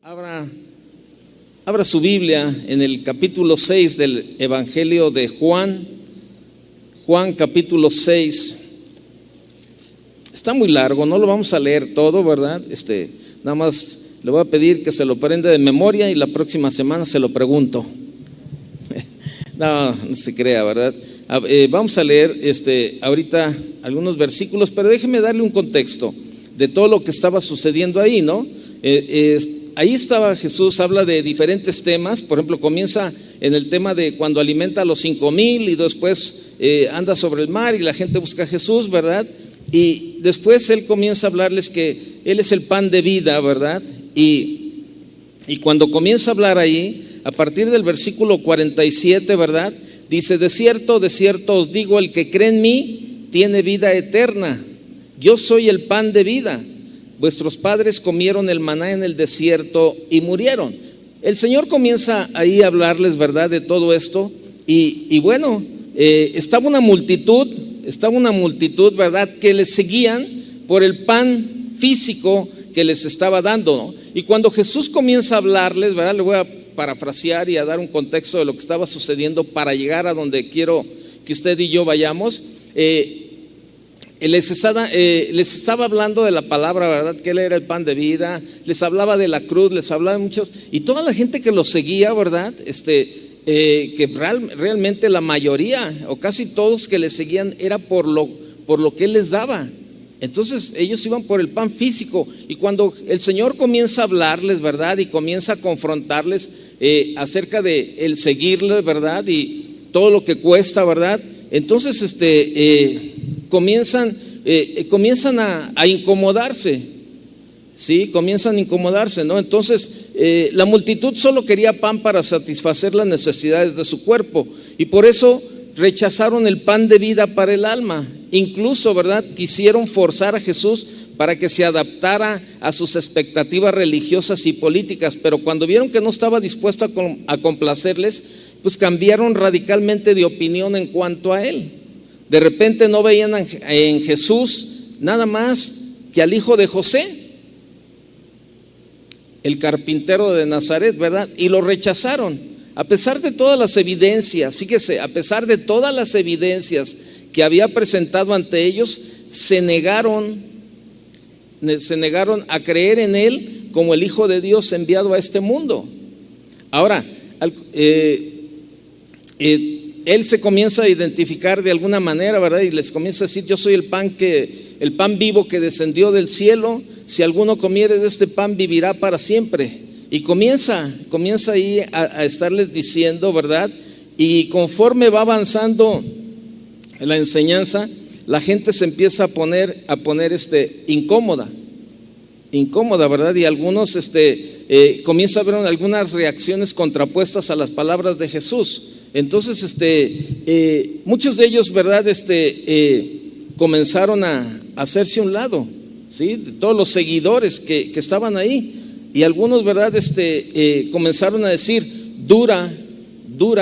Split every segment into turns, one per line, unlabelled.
Abra su Biblia en el capítulo 6 del Evangelio de Juan. Juan capítulo 6. Está muy largo, no lo vamos a leer todo, ¿verdad? Nada más le voy a pedir que se lo aprenda de memoria y la próxima semana se lo pregunto. No se crea, ¿verdad? Vamos a leer ahorita algunos versículos, pero déjeme darle un contexto de todo lo que estaba sucediendo ahí, ¿no? Ahí estaba Jesús, habla de diferentes temas. Por ejemplo, comienza en el tema de cuando alimenta a los 5,000 y después anda sobre el mar y la gente busca a Jesús, ¿verdad? Y después Él comienza a hablarles que Él es el pan de vida, ¿verdad? Y cuando comienza a hablar ahí, a partir del versículo 47, ¿verdad? Dice: de cierto os digo, el que cree en mí tiene vida eterna. Yo soy el pan de vida. Vuestros padres comieron el maná en el desierto y murieron. El Señor comienza ahí a hablarles, ¿verdad?, de todo esto. Y bueno, estaba una multitud, ¿verdad?, que les seguían por el pan físico que les estaba dando, ¿no? Y cuando Jesús comienza a hablarles, ¿verdad?, le voy a parafrasear y a dar un contexto de lo que estaba sucediendo para llegar a donde quiero que usted y yo vayamos. Les estaba hablando de la palabra, ¿verdad?, que Él era el pan de vida. Les hablaba de la cruz, les hablaba de muchos, y toda la gente que lo seguía, ¿verdad?, que realmente la mayoría o casi todos que le seguían era por lo que Él les daba. Entonces ellos iban por el pan físico. Y cuando el Señor comienza a hablarles, ¿verdad?, y comienza a confrontarles acerca de el seguirle, ¿verdad?, y todo lo que cuesta, ¿verdad?, entonces comienzan a incomodarse, ¿sí? Comienzan a incomodarse, ¿no? Entonces la multitud solo quería pan para satisfacer las necesidades de su cuerpo, y por eso rechazaron el pan de vida para el alma. Incluso, ¿verdad?, quisieron forzar a Jesús para que se adaptara a sus expectativas religiosas y políticas, pero cuando vieron que no estaba dispuesto a complacerles, pues cambiaron radicalmente de opinión en cuanto a Él. De repente no veían en Jesús nada más que al hijo de José, el carpintero de Nazaret, ¿verdad? Y lo rechazaron. A pesar de todas las evidencias, fíjese, a pesar de todas las evidencias que había presentado ante ellos, se negaron a creer en Él como el Hijo de Dios enviado a este mundo. Ahora, Él se comienza a identificar de alguna manera, ¿verdad? Y les comienza a decir: yo soy el pan vivo que descendió del cielo. Si alguno comiere de este pan, vivirá para siempre. Y comienza ahí a estarles diciendo, ¿verdad? Y conforme va avanzando la enseñanza, la gente se empieza a poner incómoda, ¿verdad? Y algunos comienza a ver algunas reacciones contrapuestas a las palabras de Jesús. Entonces muchos de ellos, ¿verdad?, comenzaron a hacerse a un lado, ¿sí?, de todos los seguidores que estaban ahí. Y algunos, ¿verdad?, comenzaron a decir: dura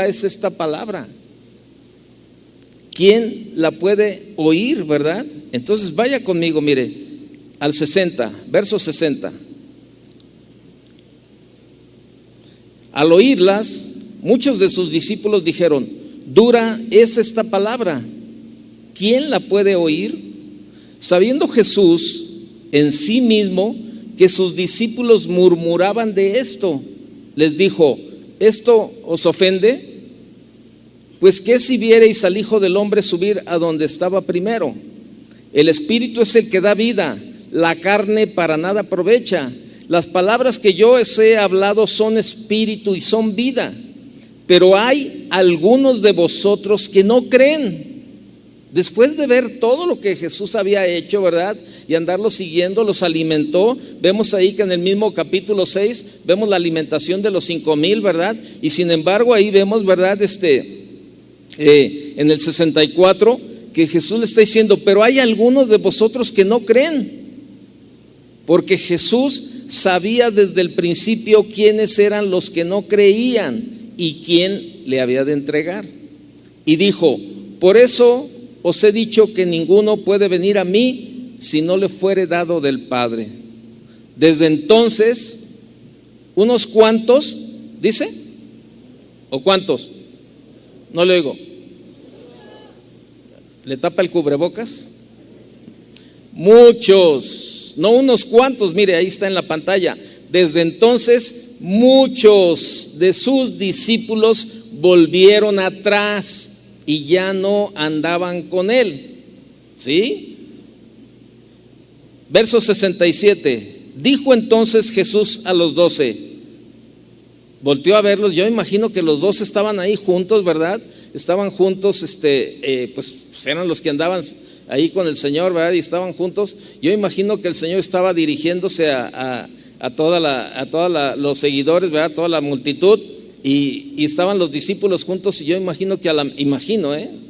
es esta palabra, ¿quién la puede oír, verdad? Entonces vaya conmigo, mire, al 60, verso 60. Al oírlas, muchos de sus discípulos dijeron: dura es esta palabra, ¿quién la puede oír? Sabiendo Jesús en sí mismo que sus discípulos murmuraban de esto, les dijo: ¿esto os ofende? Pues ¿qué si viereis al Hijo del Hombre subir a donde estaba primero? El Espíritu es el que da vida, la carne para nada aprovecha. Las palabras que yo os he hablado son espíritu y son vida. Pero hay algunos de vosotros que no creen. Después de ver todo lo que Jesús había hecho, ¿verdad?, y andarlo siguiendo, los alimentó. Vemos ahí que en el mismo capítulo 6 vemos la alimentación de los 5,000, ¿verdad? Y sin embargo ahí vemos, ¿verdad?, en el 64, que Jesús le está diciendo: pero hay algunos de vosotros que no creen. Porque Jesús sabía desde el principio quiénes eran los que no creían y quién le había de entregar. Y dijo: por eso os he dicho que ninguno puede venir a mí si no le fuere dado del Padre. Desde entonces ¿Unos cuantos? ¿Dice? ¿O cuántos? No le oigo. ¿Le tapa el cubrebocas? Muchos, no unos cuantos, mire, ahí está en la pantalla. Desde entonces, muchos de sus discípulos volvieron atrás y ya no andaban con él. ¿Sí? Verso 67. Dijo entonces Jesús a los 12. Volteó a verlos. Yo imagino que los 12 estaban ahí juntos, ¿verdad? Estaban juntos, pues eran los que andaban ahí con el Señor, ¿verdad? Y estaban juntos. Yo imagino que el Señor estaba dirigiéndose a todos los seguidores, ¿verdad? Toda la multitud, y estaban los discípulos juntos. Y yo imagino que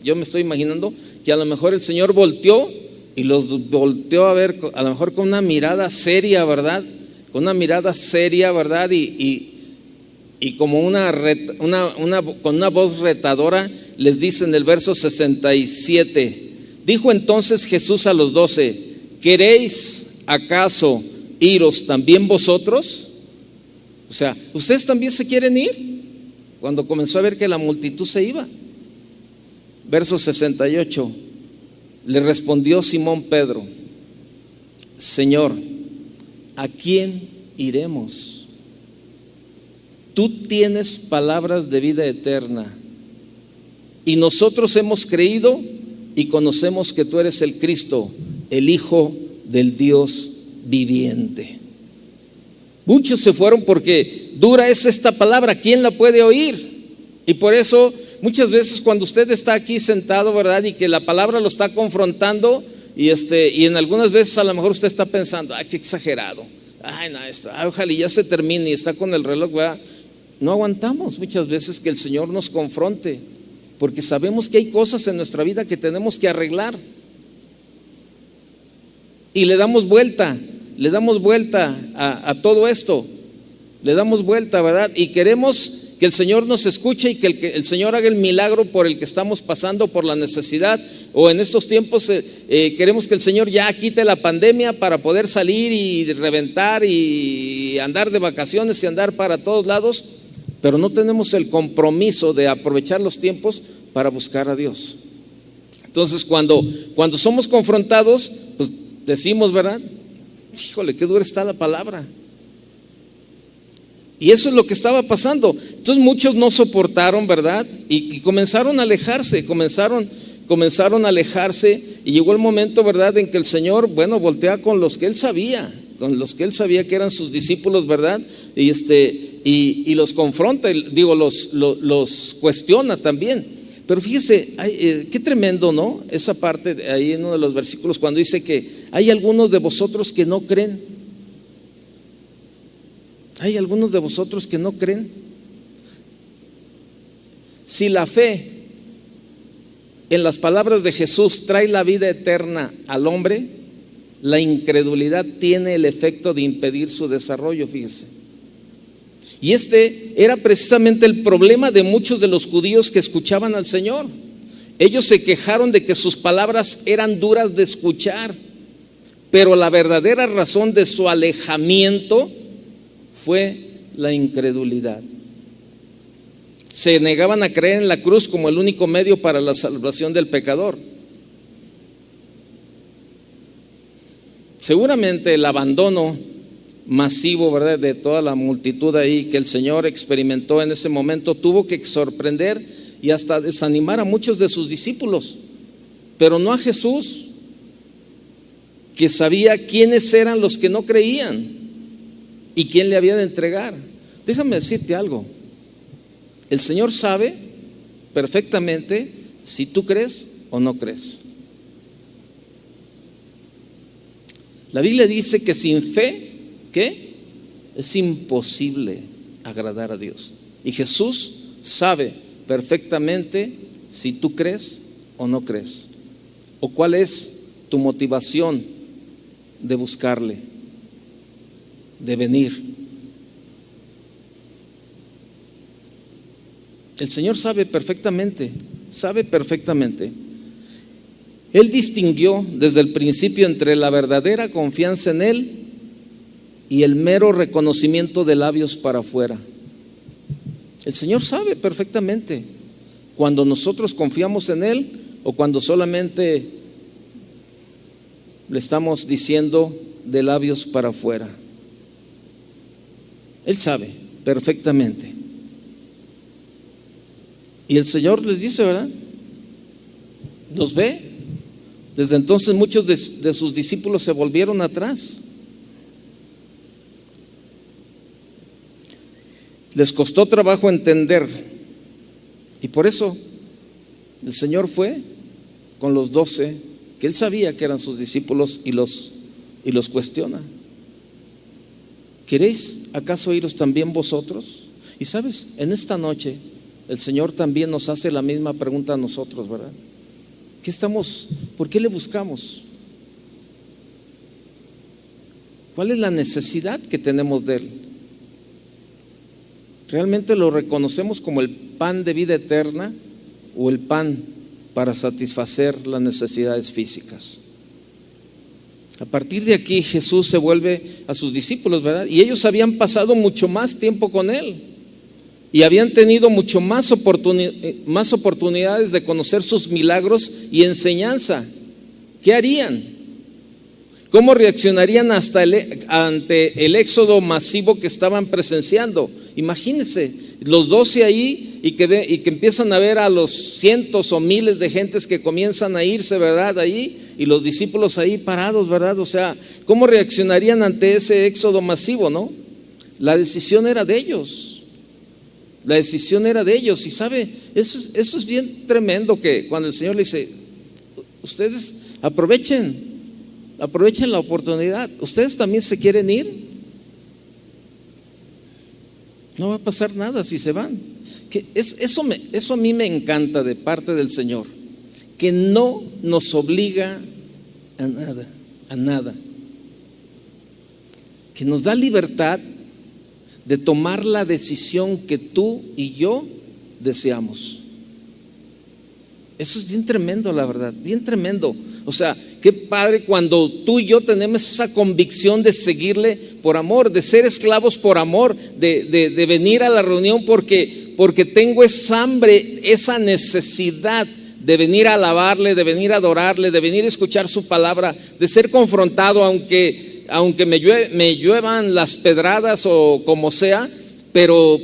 yo me estoy imaginando que a lo mejor el Señor volteó y los volteó a ver, a lo mejor con una mirada seria, ¿verdad? Con una mirada seria, ¿verdad? Y como con una voz retadora les dice en el verso 67. Dijo entonces Jesús a los 12: ¿queréis acaso iros también vosotros? O sea, ¿ustedes también se quieren ir? Cuando comenzó a ver que la multitud se iba. Verso 68. Le respondió Simón Pedro: Señor, ¿a quién iremos? Tú tienes palabras de vida eterna, y nosotros hemos creído y conocemos que tú eres el Cristo, el Hijo del Dios viviente. Muchos se fueron porque dura es esta palabra, ¿quién la puede oír? Y por eso muchas veces cuando usted está aquí sentado, ¿verdad? Y que la palabra lo está confrontando, y en algunas veces a lo mejor usted está pensando: ay, qué exagerado, ay, no, ojalá ya se termine, y está con el reloj, ¿verdad? No aguantamos muchas veces que el Señor nos confronte, porque sabemos que hay cosas en nuestra vida que tenemos que arreglar, y le damos vuelta a todo esto, le damos vuelta, ¿verdad? Y queremos que el Señor nos escuche y que el Señor haga el milagro por el que estamos pasando, por la necesidad, o en estos tiempos queremos que el Señor ya quite la pandemia para poder salir y reventar y andar de vacaciones y andar para todos lados, pero no tenemos el compromiso de aprovechar los tiempos para buscar a Dios. Entonces cuando somos confrontados, pues decimos, ¿verdad? Híjole, qué dura está la palabra. Y eso es lo que estaba pasando. Entonces muchos no soportaron, ¿verdad? Y comenzaron a alejarse, comenzaron a alejarse, y llegó el momento, ¿verdad?, en que el Señor, voltea con los que Él sabía que eran sus discípulos, ¿verdad? Y los confronta, los cuestiona también. Pero fíjese, qué tremendo, ¿no? Esa parte ahí en uno de los versículos cuando dice que hay algunos de vosotros que no creen. Hay algunos de vosotros que no creen. Si la fe en las palabras de Jesús trae la vida eterna al hombre, la incredulidad tiene el efecto de impedir su desarrollo, fíjese. Y era precisamente el problema de muchos de los judíos que escuchaban al Señor. Ellos se quejaron de que sus palabras eran duras de escuchar, pero la verdadera razón de su alejamiento fue la incredulidad. Se negaban a creer en la cruz como el único medio para la salvación del pecador. Seguramente el abandono masivo, ¿verdad?, de toda la multitud ahí que el Señor experimentó en ese momento tuvo que sorprender y hasta desanimar a muchos de sus discípulos, pero no a Jesús, que sabía quiénes eran los que no creían y quién le había de entregar. Déjame decirte algo: el Señor sabe perfectamente si tú crees o no crees. La Biblia dice que sin fe, ¿qué? Es imposible agradar a Dios. Y Jesús sabe perfectamente si tú crees o no crees, o cuál es tu motivación de buscarle, de venir. El Señor sabe perfectamente. Él distinguió desde el principio entre la verdadera confianza en Él y el mero reconocimiento de labios para afuera. El Señor sabe perfectamente cuando nosotros confiamos en Él o cuando solamente le estamos diciendo de labios para afuera. Él sabe perfectamente. Y el Señor les dice, ¿verdad? Los ve. Desde entonces muchos de sus discípulos se volvieron atrás. Les costó trabajo entender. Y por eso el Señor fue con los 12, que Él sabía que eran sus discípulos, y los cuestiona. ¿Queréis acaso iros también vosotros? Y sabes, en esta noche el Señor también nos hace la misma pregunta a nosotros, ¿verdad? ¿Por qué le buscamos? ¿Cuál es la necesidad que tenemos de Él? ¿Realmente lo reconocemos como el pan de vida eterna o el pan para satisfacer las necesidades físicas? A partir de aquí Jesús se vuelve a sus discípulos, ¿verdad? Y ellos habían pasado mucho más tiempo con Él y habían tenido mucho más oportunidades de conocer sus milagros y enseñanza. ¿Qué harían? ¿Cómo reaccionarían ante el éxodo masivo que estaban presenciando? Imagínense, los 12 ahí y que empiezan a ver a los cientos o miles de gentes que comienzan a irse, ¿verdad? Ahí, y los discípulos ahí parados, ¿verdad? O sea, ¿cómo reaccionarían ante ese éxodo masivo, no? La decisión era de ellos. La decisión era de ellos. Y sabe, eso es bien tremendo, que cuando el Señor le dice, ustedes aprovechen la oportunidad. ¿Ustedes también se quieren ir? No va a pasar nada si se van. Eso a mí me encanta de parte del Señor, que no nos obliga a nada, que nos da libertad de tomar la decisión que tú y yo deseamos. Eso es bien tremendo, la verdad, bien tremendo. O sea, qué padre cuando tú y yo tenemos esa convicción de seguirle por amor, de ser esclavos por amor, de venir a la reunión porque tengo esa hambre, esa necesidad de venir a alabarle, de venir a adorarle, de venir a escuchar su palabra, de ser confrontado aunque me lluevan las pedradas o como sea, pero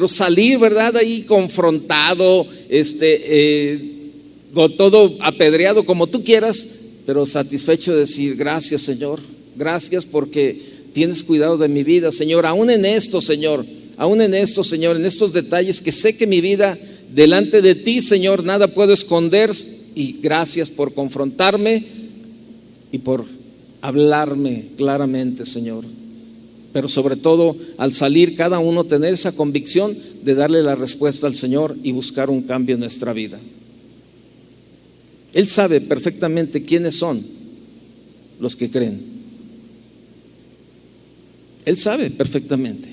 salir, ¿verdad? Ahí confrontado, con todo apedreado, como tú quieras, pero satisfecho de decir, gracias, Señor, gracias porque tienes cuidado de mi vida, Señor, aún en esto, Señor, en estos detalles que sé que mi vida delante de ti, Señor, nada puedo esconder, y gracias por confrontarme y por hablarme claramente, Señor. Pero sobre todo, al salir cada uno tener esa convicción de darle la respuesta al Señor y buscar un cambio en nuestra vida. Él sabe perfectamente quiénes son los que creen. Él sabe perfectamente.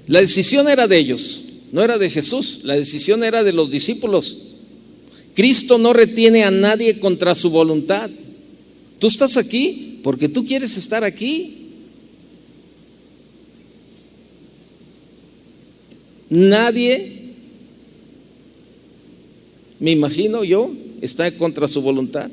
La decisión era de ellos, no era de Jesús. La decisión era de los discípulos. Cristo no retiene a nadie contra su voluntad. Tú estás aquí porque tú quieres estar aquí. Nadie, me imagino yo, está contra su voluntad.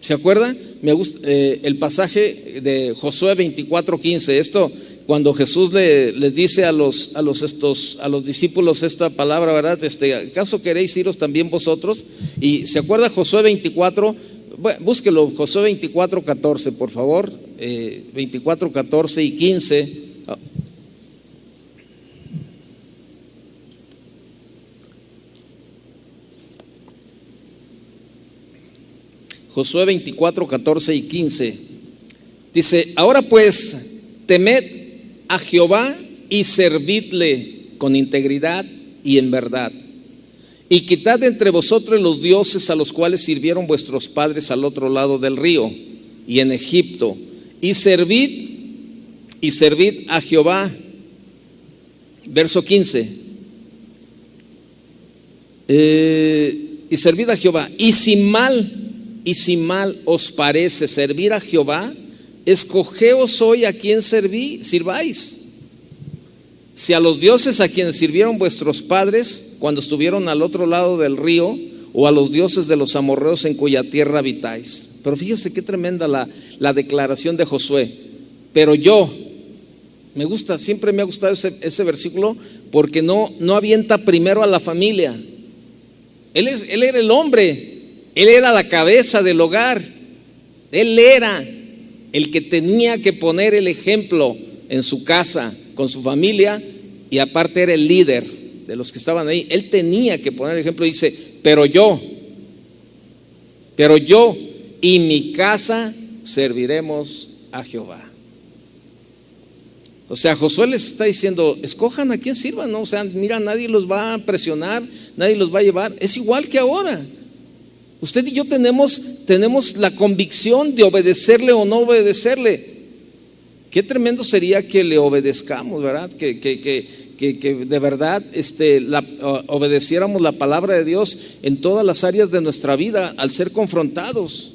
¿Se acuerda? Me gusta el pasaje de Josué 24:15. Esto, cuando Jesús les dice a los discípulos esta palabra, ¿verdad? ¿Acaso queréis iros también vosotros? Y ¿se acuerda Josué 24? Bueno, búsquelo, Josué 24:14, por favor. 24:14 y 15. Josué 24:14 y 15. Dice: ahora pues, temed a Jehová y servidle con integridad y en verdad. Y quitad entre vosotros los dioses a los cuales sirvieron vuestros padres al otro lado del río y en Egipto, y servid a Jehová. Verso 15. Y servid a Jehová, y si mal y si mal os parece servir a Jehová, escogeos hoy a quién sirváis. Si a los dioses a quienes sirvieron vuestros padres cuando estuvieron al otro lado del río, o a los dioses de los amorreos en cuya tierra habitáis. Pero fíjese qué tremenda la declaración de Josué. Pero yo, siempre me ha gustado ese versículo, porque no avienta primero a la familia. Él era el hombre, él era la cabeza del hogar, él era el que tenía que poner el ejemplo en su casa, con su familia, y aparte era el líder de los que estaban ahí. Él tenía que poner el ejemplo. Dice, pero yo y mi casa serviremos a Jehová. O sea, Josué les está diciendo, escojan a quién sirvan, ¿no? O sea, mira, nadie los va a presionar, nadie los va a llevar. Es igual que ahora. Usted y yo tenemos la convicción de obedecerle o no obedecerle. Qué tremendo sería que le obedezcamos, ¿verdad? Que de verdad obedeciéramos la palabra de Dios en todas las áreas de nuestra vida al ser confrontados.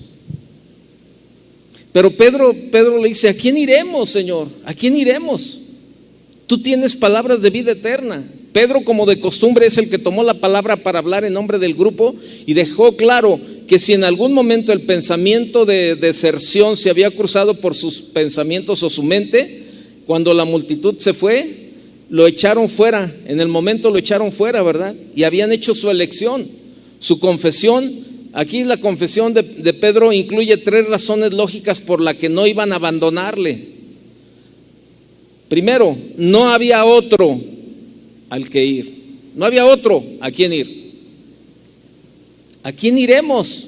Pero Pedro le dice, ¿a quién iremos, Señor? ¿A quién iremos? Tú tienes palabras de vida eterna. Pedro, como de costumbre, es el que tomó la palabra para hablar en nombre del grupo y dejó claro que si en algún momento el pensamiento de deserción se había cruzado por sus pensamientos o su mente, cuando la multitud se fue, lo echaron fuera, en el momento lo echaron fuera, ¿verdad? Y habían hecho su elección, su confesión. Aquí la confesión de Pedro incluye 3 razones lógicas por las que no iban a abandonarle. Primero, no había otro al que ir, no había otro a quien ir. ¿A quién iremos?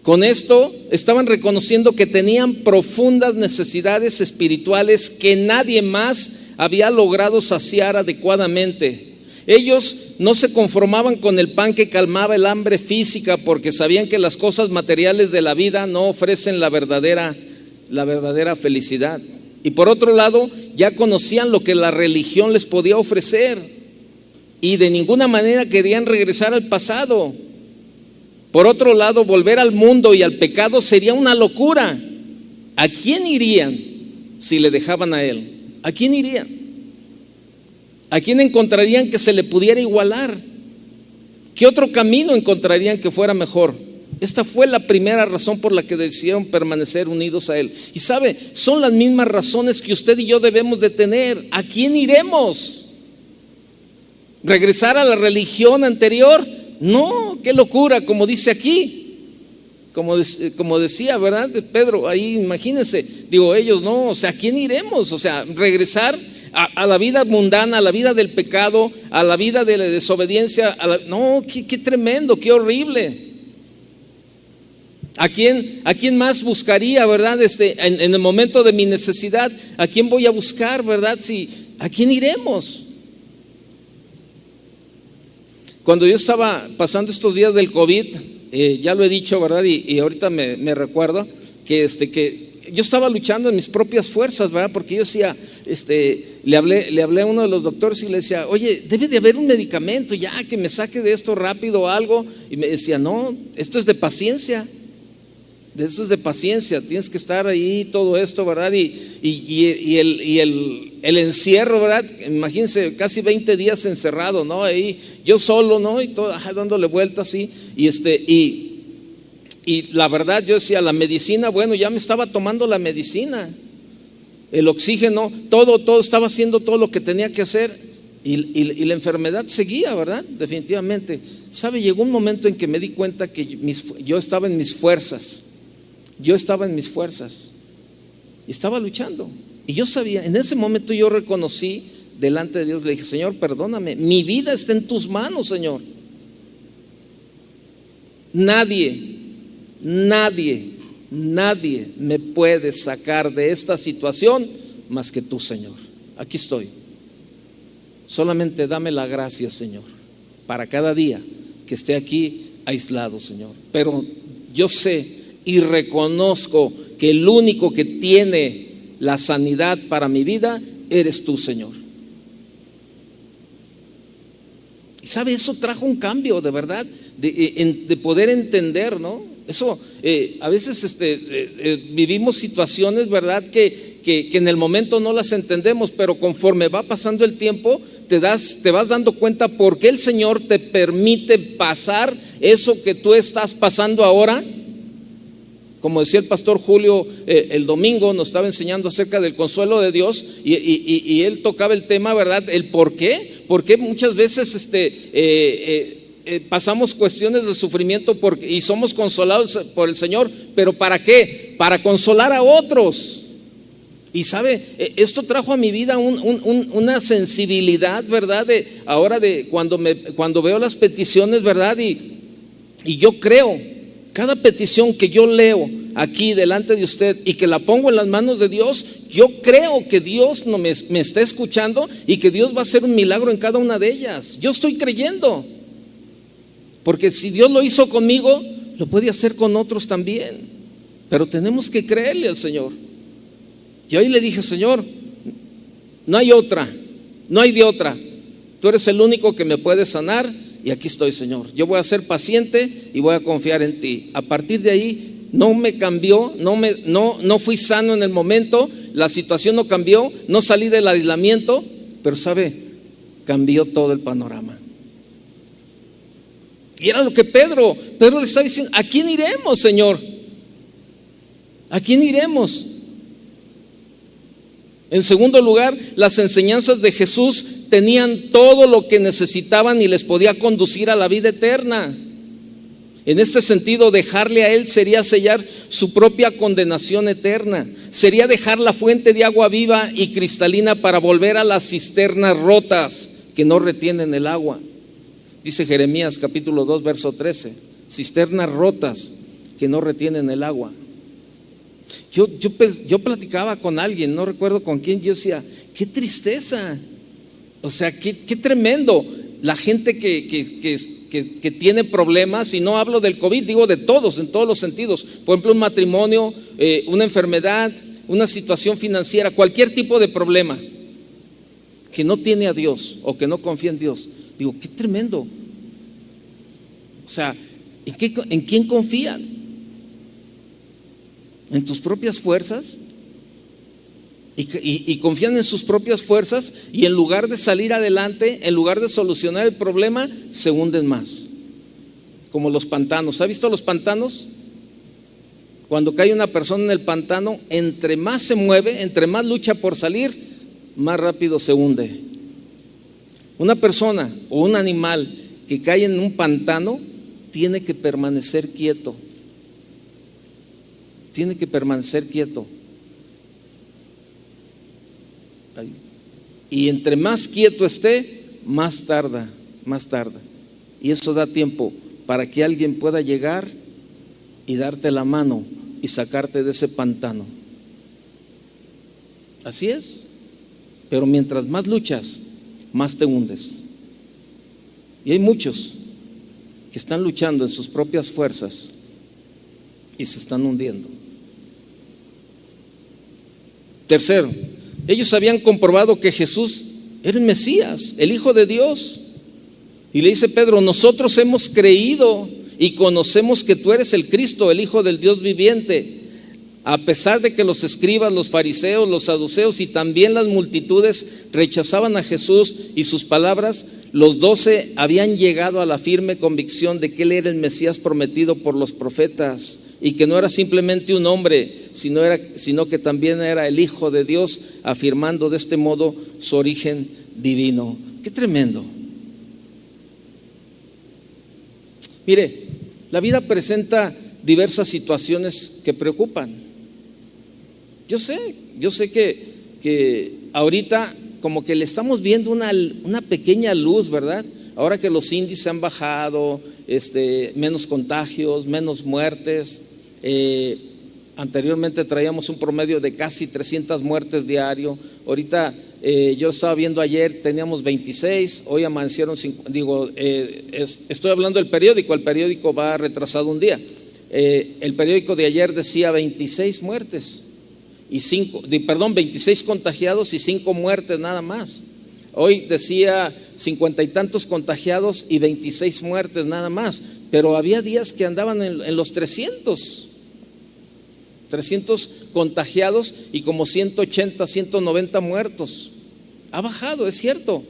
Con esto estaban reconociendo que tenían profundas necesidades espirituales que nadie más había logrado saciar adecuadamente. Ellos no se conformaban con el pan que calmaba el hambre física, porque sabían que las cosas materiales de la vida no ofrecen la verdadera felicidad. Y por otro lado, ya conocían lo que la religión les podía ofrecer y de ninguna manera querían regresar al pasado. Por otro lado, volver al mundo y al pecado sería una locura. ¿A quién irían si le dejaban a él? ¿A quién irían? ¿A quién encontrarían que se le pudiera igualar? ¿Qué otro camino encontrarían que fuera mejor? Esta fue la primera razón por la que decidieron permanecer unidos a él. Y sabe, son las mismas razones que usted y yo debemos de tener. ¿A quién iremos? ¿Regresar a la religión anterior? No, qué locura, como dice aquí, como decía, ¿verdad? Pedro, ahí imagínense, ellos no, o sea, ¿a quién iremos? O sea, regresar a la vida mundana, a la vida del pecado, a la vida de la desobediencia, no, qué tremendo, qué horrible. ¿A quién más buscaría, verdad? En el momento de mi necesidad, ¿a quién voy a buscar, verdad? ¿A quién iremos? Cuando yo estaba pasando estos días del COVID, ya lo he dicho, ¿verdad? Y ahorita me recuerdo que yo estaba luchando en mis propias fuerzas, ¿verdad? Porque yo decía, le hablé a uno de los doctores y le decía, oye, debe de haber un medicamento ya que me saque de esto rápido o algo. Y me decía, no, esto es de paciencia. Eso es de paciencia, tienes que estar ahí, todo esto, ¿verdad? Y el encierro, ¿verdad? Imagínense, casi 20 días encerrado, ¿no? Ahí yo solo, ¿no? Y todo, dándole vueltas así. Y la verdad, yo decía, la medicina, bueno, ya me estaba tomando la medicina, el oxígeno, todo estaba haciendo todo lo que tenía que hacer. Y la enfermedad seguía, ¿verdad? Definitivamente. ¿Sabe? Llegó un momento en que me di cuenta que yo estaba en mis fuerzas. Y estaba luchando. Y yo sabía, en ese momento yo reconocí delante de Dios, le dije, Señor, perdóname, mi vida está en tus manos, Señor. Nadie me puede sacar de esta situación más que tú, Señor. Aquí estoy. Solamente dame la gracia, Señor, para cada día que esté aquí aislado, Señor. Pero yo sé y reconozco que el único que tiene la sanidad para mi vida eres tú, Señor. Y sabe, eso trajo un cambio de verdad, de poder entender, ¿no? Eso, a veces vivimos situaciones, ¿verdad?, que en el momento no las entendemos, pero conforme va pasando el tiempo, te vas dando cuenta por qué el Señor te permite pasar eso que tú estás pasando ahora. Como decía el pastor Julio el domingo, nos estaba enseñando acerca del consuelo de Dios y él tocaba el tema, ¿verdad? El por qué. Porque muchas veces pasamos cuestiones de sufrimiento y somos consolados por el Señor, pero ¿para qué? Para consolar a otros. Y sabe, esto trajo a mi vida una sensibilidad, ¿verdad? Ahora cuando veo las peticiones, ¿verdad? Y yo creo, cada petición que yo leo aquí delante de usted y que la pongo en las manos de Dios, yo creo que Dios me está escuchando y que Dios va a hacer un milagro en cada una de ellas. Yo estoy creyendo, porque si Dios lo hizo conmigo, lo puede hacer con otros también, pero tenemos que creerle al Señor. Y hoy le dije: Señor, no hay otra, no hay de otra. Tú eres el único que me puede sanar y aquí estoy, Señor. Yo voy a ser paciente y voy a confiar en ti. A partir de ahí no me cambió, no fui sano en el momento, la situación no cambió, no salí del aislamiento, pero sabe, cambió todo el panorama. Y era lo que Pedro le estaba diciendo: ¿a quién iremos, Señor? ¿A quién iremos? En segundo lugar, las enseñanzas de Jesús tenían todo lo que necesitaban y les podía conducir a la vida eterna. En este sentido, dejarle a Él sería sellar su propia condenación eterna, sería dejar la fuente de agua viva y cristalina para volver a las cisternas rotas que no retienen el agua. Dice Jeremías capítulo 2 verso 13, cisternas rotas que no retienen el agua. Yo platicaba con alguien, no recuerdo con quién, yo decía: qué tristeza, o sea, qué tremendo la gente que tiene problemas, y no hablo del COVID, digo de todos, en todos los sentidos. Por ejemplo, un matrimonio, una enfermedad, una situación financiera, cualquier tipo de problema, que no tiene a Dios o que no confía en Dios. Digo, qué tremendo. O sea, ¿en quién confían? ¿En tus propias fuerzas? Y confían en sus propias fuerzas, y en lugar de salir adelante, en lugar de solucionar el problema, se hunden más. Como los pantanos. ¿Ha visto los pantanos? Cuando cae una persona en el pantano, entre más se mueve, entre más lucha por salir, más rápido se hunde. Una persona o un animal que cae en un pantano tiene que permanecer quieto. Tiene que permanecer quieto. Y entre más quieto esté, más tarda. Y eso da tiempo para que alguien pueda llegar y darte la mano y sacarte de ese pantano. Así es. Pero mientras más luchas, más te hundes. Y hay muchos que están luchando en sus propias fuerzas y se están hundiendo. Tercero, ellos habían comprobado que Jesús era el Mesías, el Hijo de Dios. Y le dice Pedro: nosotros hemos creído y conocemos que tú eres el Cristo, el Hijo del Dios viviente. A pesar de que los escribas, los fariseos, los saduceos y también las multitudes rechazaban a Jesús y sus palabras, los 12 habían llegado a la firme convicción de que Él era el Mesías prometido por los profetas, y que no era simplemente un hombre, sino que también era el Hijo de Dios, afirmando de este modo su origen divino. ¡Qué tremendo! Mire, la vida presenta diversas situaciones que preocupan. Yo sé que ahorita como que le estamos viendo una pequeña luz, ¿verdad? Ahora que los índices han bajado, menos contagios, menos muertes. Anteriormente traíamos un promedio de casi 300 muertes diario. Ahorita yo estaba viendo ayer, teníamos 26, hoy amanecieron, estoy hablando del periódico, el periódico va retrasado un día. El periódico de ayer decía 26 muertes y 26 contagiados y 5 muertes nada más. Hoy decía 50 y tantos contagiados y 26 muertes nada más, pero había días que andaban en los 300 contagiados y como 180, 190 muertos. Ha bajado, es cierto.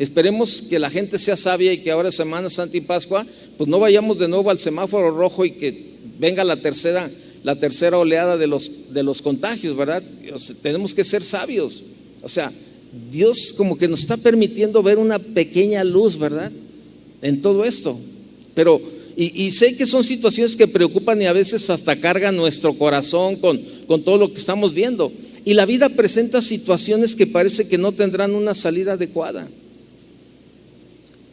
Esperemos que la gente sea sabia y que ahora Semana Santa y Pascua, pues no vayamos de nuevo al semáforo rojo y que venga la tercera oleada de los contagios, ¿verdad? O sea, tenemos que ser sabios. O sea, Dios como que nos está permitiendo ver una pequeña luz, ¿verdad? En todo esto. Pero, y sé que son situaciones que preocupan y a veces hasta cargan nuestro corazón con todo lo que estamos viendo. Y la vida presenta situaciones que parece que no tendrán una salida adecuada.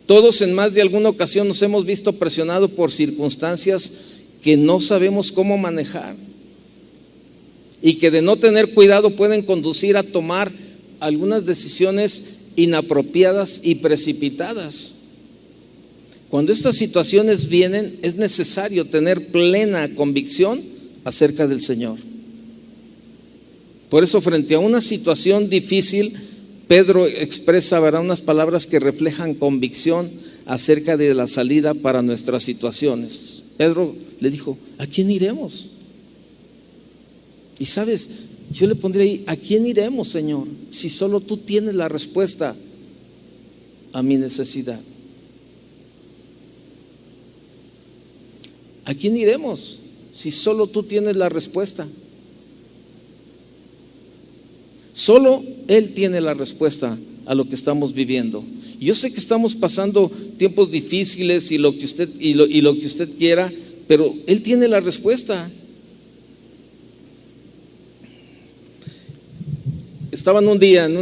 Todos en más de alguna ocasión nos hemos visto presionados por circunstancias que no sabemos cómo manejar y que de no tener cuidado pueden conducir a tomar algunas decisiones inapropiadas y precipitadas. Cuando estas situaciones vienen, es necesario tener plena convicción acerca del Señor. Por eso, frente a una situación difícil, Pedro expresa, ¿verdad?, unas palabras que reflejan convicción acerca de la salida para nuestras situaciones. Pedro le dijo: ¿a quién iremos? Y sabes, yo le pondría ahí: ¿a quién iremos, Señor? Si solo tú tienes la respuesta a mi necesidad. ¿A quién iremos si solo tú tienes la respuesta? Solo Él tiene la respuesta a lo que estamos viviendo. Yo sé que estamos pasando tiempos difíciles y lo que usted quiera, pero Él tiene la respuesta. Estaban un día en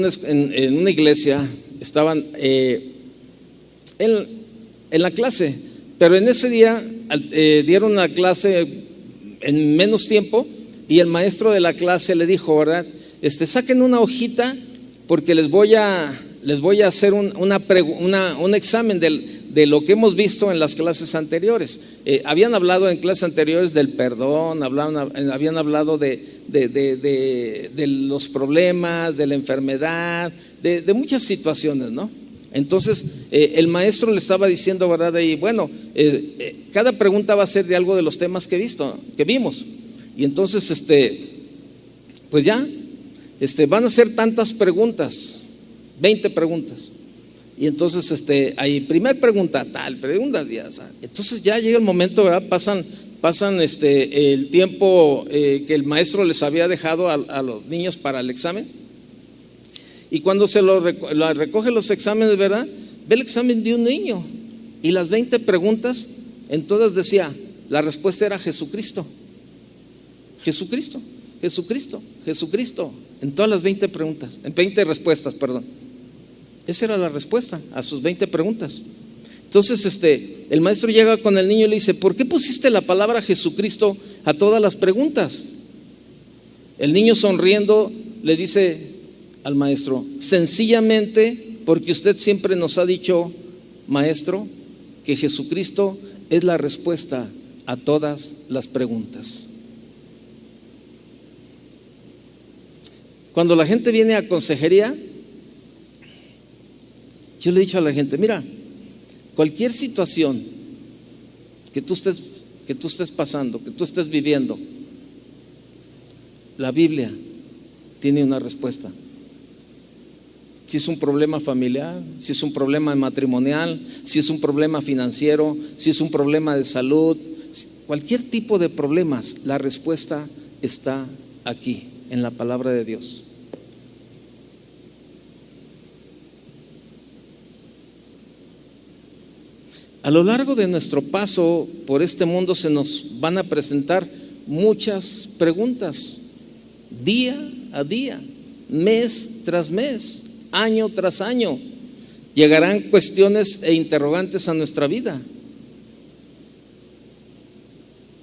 una iglesia, estaban en la clase, pero en ese día dieron la clase en menos tiempo y el maestro de la clase le dijo, ¿verdad?, saquen una hojita porque les voy a hacer un examen de lo que hemos visto en las clases anteriores. Habían hablado en clases anteriores del perdón, habían hablado de los problemas, de la enfermedad, de muchas situaciones, ¿no? Entonces el maestro le estaba diciendo, ¿verdad? Y bueno, cada pregunta va a ser de algo de los temas que vimos. Y entonces pues ya van a ser tantas preguntas, 20 preguntas. Y entonces hay primer pregunta, tal, pregunta, entonces ya llega el momento, ¿verdad? Pasan el tiempo que el maestro les había dejado a los niños para el examen. Y cuando se recoge los exámenes, ¿verdad?, ve el examen de un niño y las 20 preguntas, en todas decía, la respuesta era Jesucristo. Jesucristo, Jesucristo, Jesucristo. En todas las 20 preguntas, en 20 respuestas, perdón. Esa era la respuesta a sus 20 preguntas. Entonces el maestro llega con el niño y le dice: ¿por qué pusiste la palabra Jesucristo a todas las preguntas? El niño, sonriendo, le dice al maestro: sencillamente porque usted siempre nos ha dicho, maestro, que Jesucristo es la respuesta a todas las preguntas. Cuando la gente viene a consejería, yo le he dicho a la gente: mira, cualquier situación que tú estés pasando, que tú estés viviendo, la Biblia tiene una respuesta. Si es un problema familiar, si es un problema matrimonial, si es un problema financiero, si es un problema de salud, cualquier tipo de problemas, la respuesta está aquí, en la palabra de Dios. A lo largo de nuestro paso por este mundo se nos van a presentar muchas preguntas, día a día, mes tras mes, año tras año. Llegarán cuestiones e interrogantes a nuestra vida.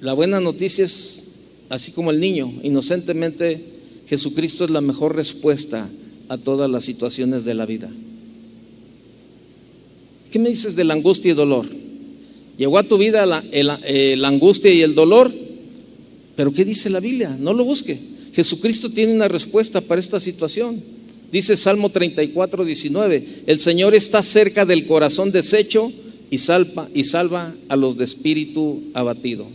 La buena noticia es, así como el niño, inocentemente, Jesucristo es la mejor respuesta a todas las situaciones de la vida. ¿Qué me dices de la angustia y dolor? Llegó a tu vida la angustia y el dolor, pero ¿qué dice la Biblia? No lo busque. Jesucristo tiene una respuesta para esta situación. Dice Salmo 34:19, el Señor está cerca del corazón deshecho y salva a los de espíritu abatido.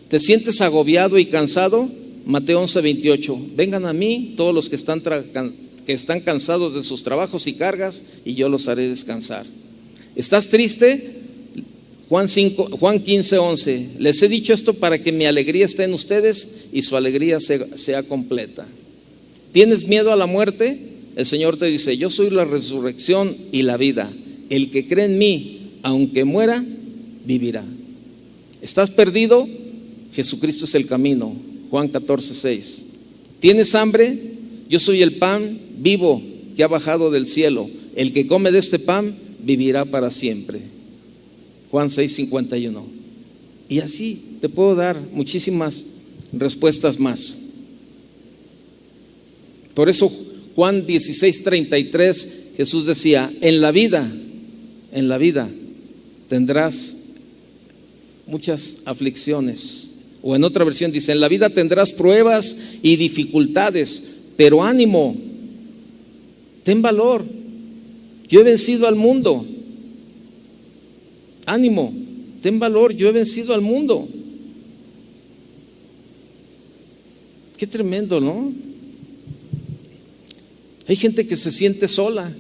¿Te sientes agobiado y cansado? Mateo 11:28, vengan a mí todos los que están cansados de sus trabajos y cargas, y yo los haré descansar. ¿Estás triste? Juan 15:11, les he dicho esto para que mi alegría esté en ustedes y su alegría sea completa. ¿Tienes miedo a la muerte? El Señor te dice, yo soy la resurrección y la vida. El que cree en mí, aunque muera, vivirá. ¿Estás perdido? Jesucristo es el camino. Juan 14:6. ¿Tienes hambre? Yo soy el pan vivo que ha bajado del cielo. El que come de este pan vivirá para siempre. Juan 6:51. Y así te puedo dar muchísimas respuestas más. Por eso Juan 16:33, Jesús decía, en la vida tendrás muchas aflicciones. O en otra versión dice, en la vida tendrás pruebas y dificultades, pero ánimo, ten valor, yo he vencido al mundo. Ánimo, ten valor, yo he vencido al mundo. Qué tremendo, ¿no? Hay gente que se siente sola.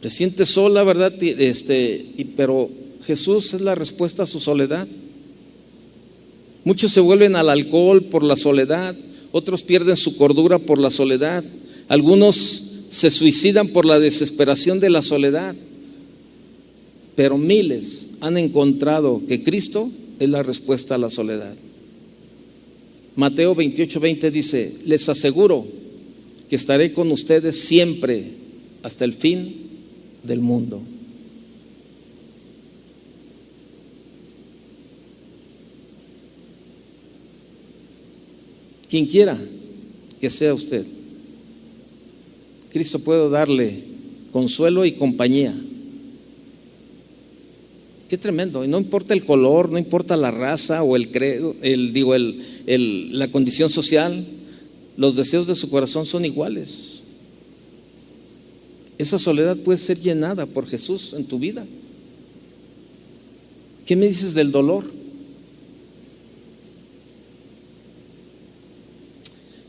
Se siente sola, ¿verdad? Pero Jesús es la respuesta a su soledad. Muchos se vuelven al alcohol por la soledad, otros pierden su cordura por la soledad, algunos se suicidan por la desesperación de la soledad, pero miles han encontrado que Cristo es la respuesta a la soledad. Mateo 28:20 dice, les aseguro que estaré con ustedes siempre hasta el fin del mundo. Quien quiera que sea usted, Cristo puede darle consuelo y compañía. Qué tremendo. Y no importa el color, no importa la raza o el credo, la condición social, los deseos de su corazón son iguales. Esa soledad puede ser llenada por Jesús en tu vida. ¿Qué me dices del dolor?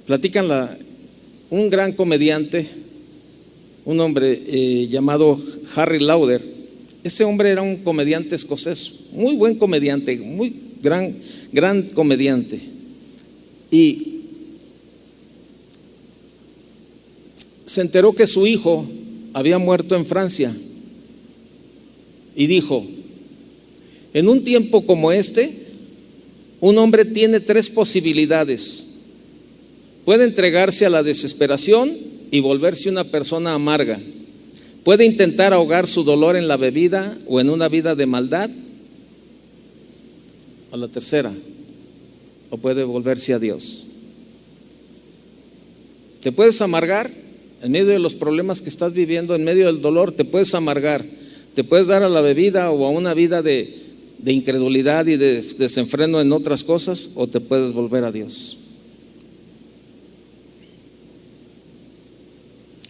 Platican un gran comediante, un hombre llamado Harry Lauder. Este hombre era un comediante escocés, muy buen comediante, muy gran comediante. Y se enteró que su hijo había muerto en Francia y dijo, en un tiempo como este, un hombre tiene 3 posibilidades. Puede entregarse a la desesperación y volverse una persona amarga. Puede intentar ahogar su dolor en la bebida o en una vida de maldad. O la tercera, o puede volverse a Dios. Te puedes amargar en medio de los problemas que estás viviendo, en medio del dolor, te puedes amargar. Te puedes dar a la bebida o a una vida de incredulidad y de desenfreno en otras cosas, o te puedes volver a Dios.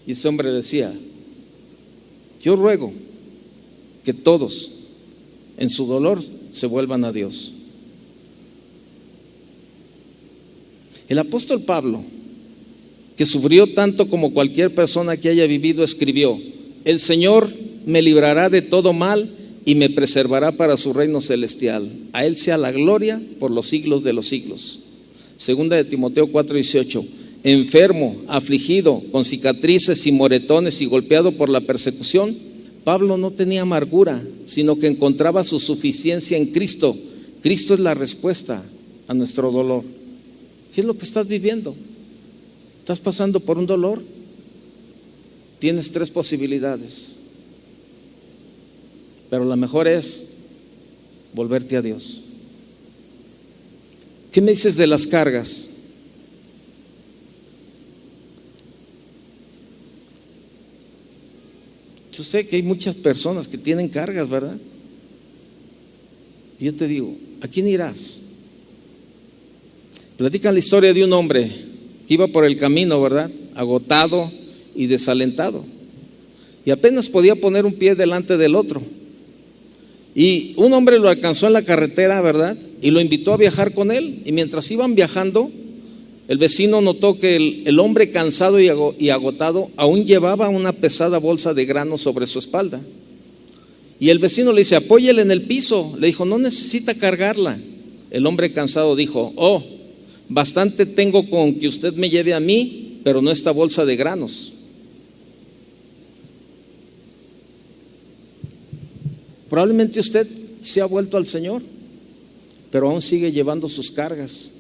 Y ese hombre decía, yo ruego que todos en su dolor se vuelvan a Dios. El apóstol Pablo, que sufrió tanto como cualquier persona que haya vivido, escribió, el Señor me librará de todo mal y me preservará para su reino celestial. A Él sea la gloria por los siglos de los siglos. Segunda de Timoteo 4:18. Enfermo, afligido, con cicatrices y moretones y golpeado por la persecución, Pablo no tenía amargura, sino que encontraba su suficiencia en Cristo. Cristo es la respuesta a nuestro dolor. ¿Qué es lo que estás viviendo? ¿Estás pasando por un dolor? Tienes 3 posibilidades, pero la mejor es volverte a Dios. ¿Qué me dices de las cargas? Yo sé que hay muchas personas que tienen cargas, ¿verdad? Y yo te digo, ¿a quién irás? Platican la historia de un hombre que iba por el camino, ¿verdad? Agotado y desalentado. Y apenas podía poner un pie delante del otro. Y un hombre lo alcanzó en la carretera, ¿verdad? Y lo invitó a viajar con él. Y mientras iban viajando, el vecino notó que el hombre cansado y agotado aún llevaba una pesada bolsa de grano sobre su espalda. Y el vecino le dice: apóyele en el piso. Le dijo: no necesita cargarla. El hombre cansado dijo: oh, bastante tengo con que usted me lleve a mí, pero no esta bolsa de granos. Probablemente usted se ha vuelto al Señor, pero aún sigue llevando sus cargas.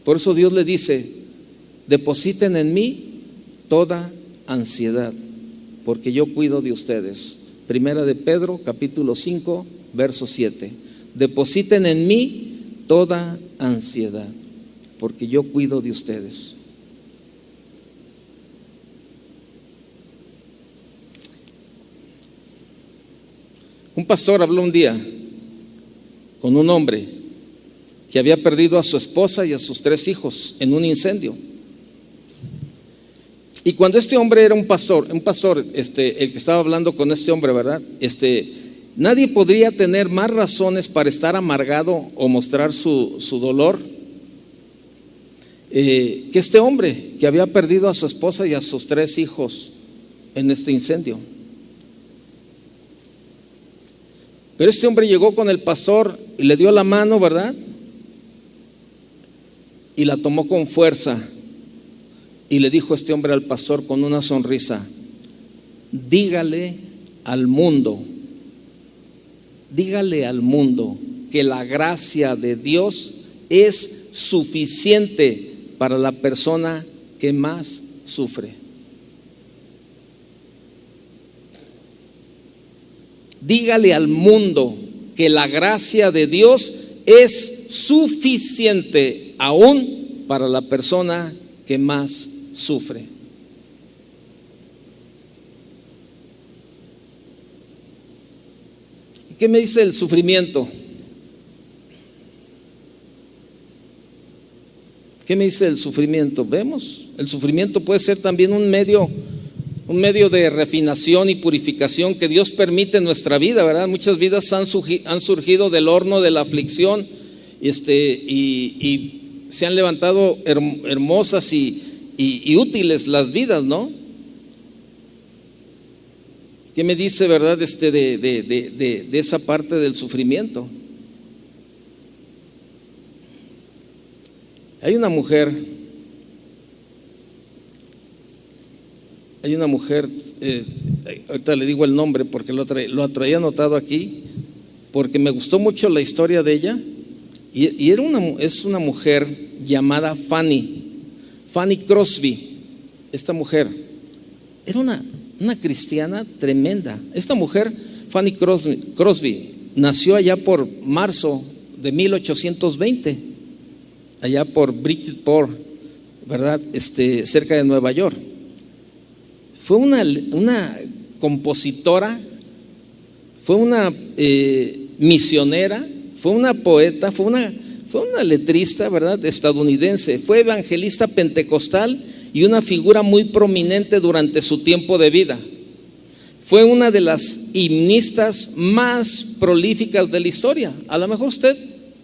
Por eso Dios le dice: depositen en mí toda ansiedad, porque yo cuido de ustedes. Primera de Pedro, capítulo 5, verso 7. Depositen en mí toda ansiedad, porque yo cuido de ustedes. Un pastor habló un día con un hombre que había perdido a su esposa y a sus 3 hijos en un incendio. Y cuando este hombre era un pastor, el que estaba hablando con este hombre, ¿verdad? Nadie podría tener más razones para estar amargado o mostrar su dolor que este hombre que había perdido a su esposa y a sus 3 hijos en este incendio. Pero este hombre llegó con el pastor y le dio la mano, ¿verdad? Y la tomó con fuerza. Y le dijo este hombre al pastor con una sonrisa: dígale al mundo que la gracia de Dios es suficiente para la persona que más sufre. Dígale al mundo que la gracia de Dios es suficiente aún para la persona que más sufre. ¿Y qué me dice el sufrimiento? ¿Qué me dice el sufrimiento? Vemos, el sufrimiento puede ser también un medio de refinación y purificación que Dios permite en nuestra vida, ¿verdad? Muchas vidas han surgido del horno de la aflicción y se han levantado hermosas y útiles las vidas, ¿no? ¿Qué me dice, verdad, de esa parte del sufrimiento? Hay una mujer, ahorita le digo el nombre porque lo traía anotado aquí, porque me gustó mucho la historia de ella, y es una mujer llamada Fanny Crosby. Esta mujer era una cristiana tremenda. Esta mujer, Fanny Crosby, nació allá por marzo de 1820, allá por Bridgeport, ¿verdad? Cerca de Nueva York. Fue una compositora, fue una misionera, fue una poeta, fue una letrista, ¿verdad? Estadounidense. Fue evangelista pentecostal y una figura muy prominente durante su tiempo de vida. Fue una de las himnistas más prolíficas de la historia. A lo mejor usted,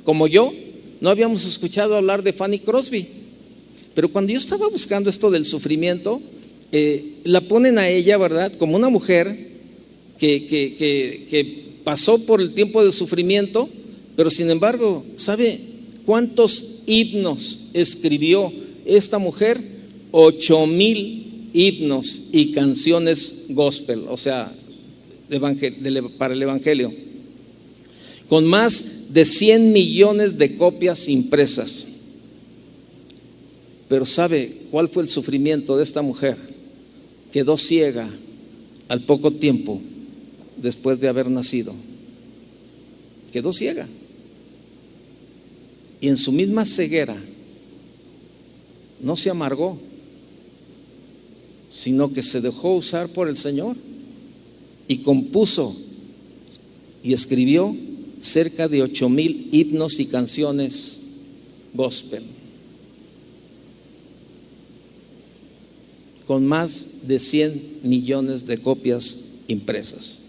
como yo, no habíamos escuchado hablar de Fanny Crosby, pero cuando yo estaba buscando esto del sufrimiento, la ponen a ella, ¿verdad?, como una mujer que pasó por el tiempo de sufrimiento, pero sin embargo, ¿sabe cuántos himnos escribió esta mujer? 8,000 himnos y canciones gospel, o sea, para el evangelio, con más de 100 millones de copias impresas. Pero ¿sabe cuál fue el sufrimiento de esta mujer? Quedó ciega al poco tiempo después de haber nacido. Quedó ciega. Y en su misma ceguera no se amargó, sino que se dejó usar por el Señor y compuso y escribió cerca de 8,000 himnos y canciones gospel. con más de 100 millones de copias impresas.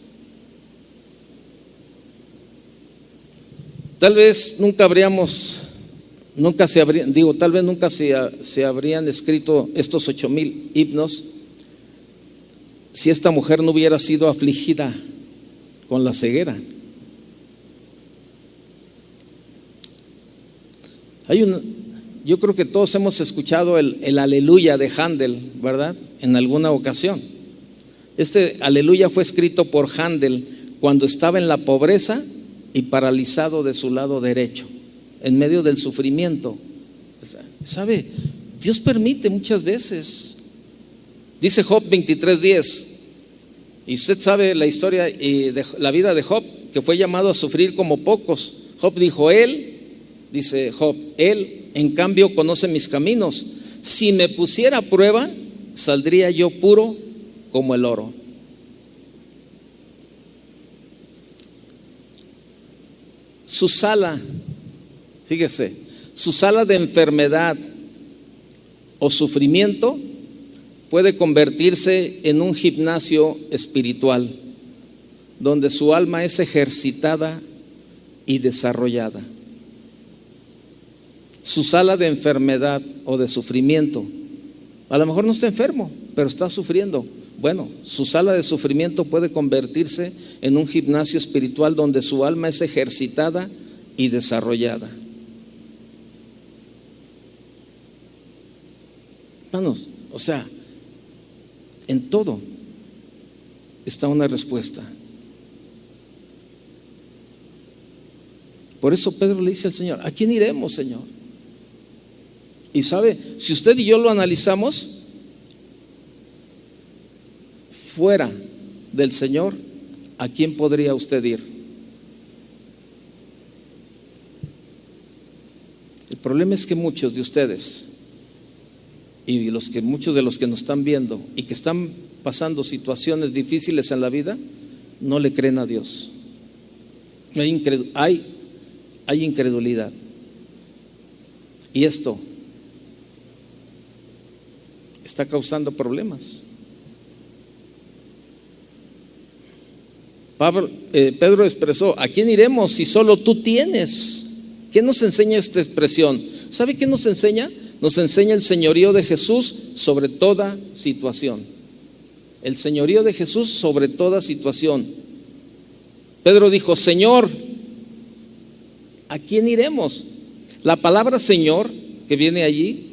Tal vez nunca se habrían escrito estos 8,000 himnos si esta mujer no hubiera sido afligida con la ceguera. Yo creo que todos hemos escuchado el aleluya de Händel, ¿verdad? En alguna ocasión. Este aleluya fue escrito por Händel cuando estaba en la pobreza y paralizado de su lado derecho, en medio del sufrimiento. ¿Sabe? Dios permite muchas veces. Dice Job 23:10, y usted sabe la historia de la vida de Job, que fue llamado a sufrir como pocos. Job dijo, dice Job, Él en cambio conoce mis caminos. Si me pusiera a prueba, saldría yo puro como el oro. Su sala, fíjese, su sala de enfermedad o sufrimiento puede convertirse en un gimnasio espiritual, donde su alma es ejercitada y desarrollada. Su sala de enfermedad o de sufrimiento, a lo mejor no está enfermo, pero está sufriendo. Bueno, su sala de sufrimiento puede convertirse en un gimnasio espiritual donde su alma es ejercitada y desarrollada. Hermanos, o sea, en todo está una respuesta. Por eso Pedro le dice al Señor, ¿a quién iremos, Señor? Y sabe, si usted y yo lo analizamos, fuera del Señor, ¿a quién podría usted ir? El problema es que muchos de ustedes y muchos de los que nos están viendo y que están pasando situaciones difíciles en la vida, no le creen a Dios. Hay incredulidad. Y esto está causando problemas. Pedro expresó, ¿a quién iremos si solo tú tienes? ¿Qué nos enseña esta expresión? ¿Sabe qué nos enseña? Nos enseña el señorío de Jesús sobre toda situación. El señorío de Jesús sobre toda situación. Pedro dijo, Señor, ¿a quién iremos? La palabra Señor que viene allí